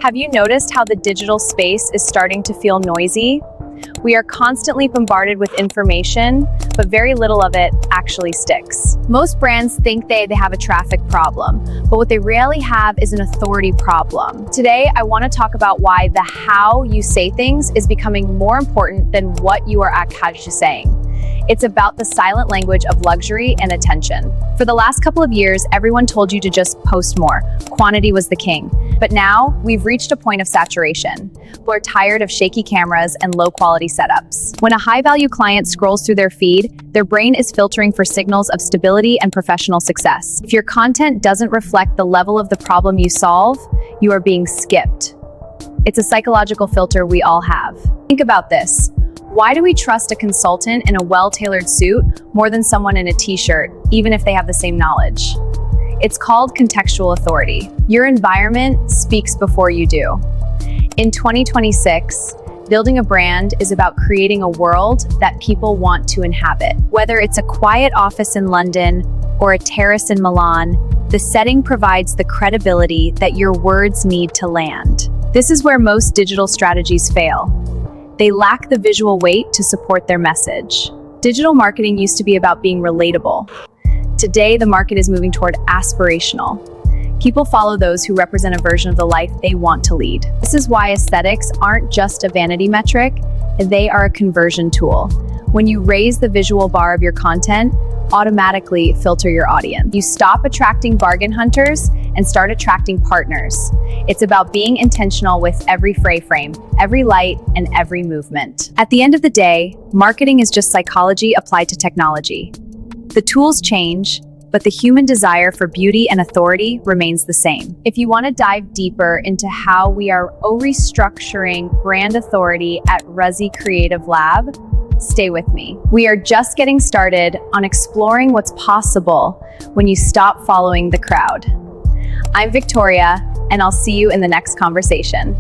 Have you noticed how the digital space is starting to feel noisy? We are constantly bombarded with information, but very little of it actually sticks. Most brands think they have a traffic problem, but what they rarely have is an authority problem. Today, I want to talk about why the how you say things is becoming more important than what you are actually saying. It's about the silent language of luxury and attention. For the last couple of years, everyone told you to just post more. Quantity was the king. But now, we've reached a point of saturation. We're tired of shaky cameras and low-quality setups. When a high-value client scrolls through their feed, their brain is filtering for signals of stability and professional success. If your content doesn't reflect the level of the problem you solve, you are being skipped. It's a psychological filter we all have. Think about this. Why do we trust a consultant in a well-tailored suit more than someone in a t-shirt, even if they have the same knowledge? It's called contextual authority. Your environment speaks before you do. In 2026, building a brand is about creating a world that people want to inhabit. Whether it's a quiet office in London or a terrace in Milan, the setting provides the credibility that your words need to land. This is where most digital strategies fail. They lack the visual weight to support their message. Digital marketing used to be about being relatable. Today, the market is moving toward aspirational. People follow those who represent a version of the life they want to lead. This is why aesthetics aren't just a vanity metric, they are a conversion tool. When you raise the visual bar of your content, automatically filter your audience. You stop attracting bargain hunters and start attracting partners. It's about being intentional with every frame, every light, and every movement. At the end of the day, marketing is just psychology applied to technology. The tools change, but the human desire for beauty and authority remains the same. If you want to dive deeper into how we are restructuring brand authority at Ruzzi Creative Lab, stay with me. We are just getting started on exploring what's possible when you stop following the crowd. I'm Victoria, and I'll see you in the next conversation.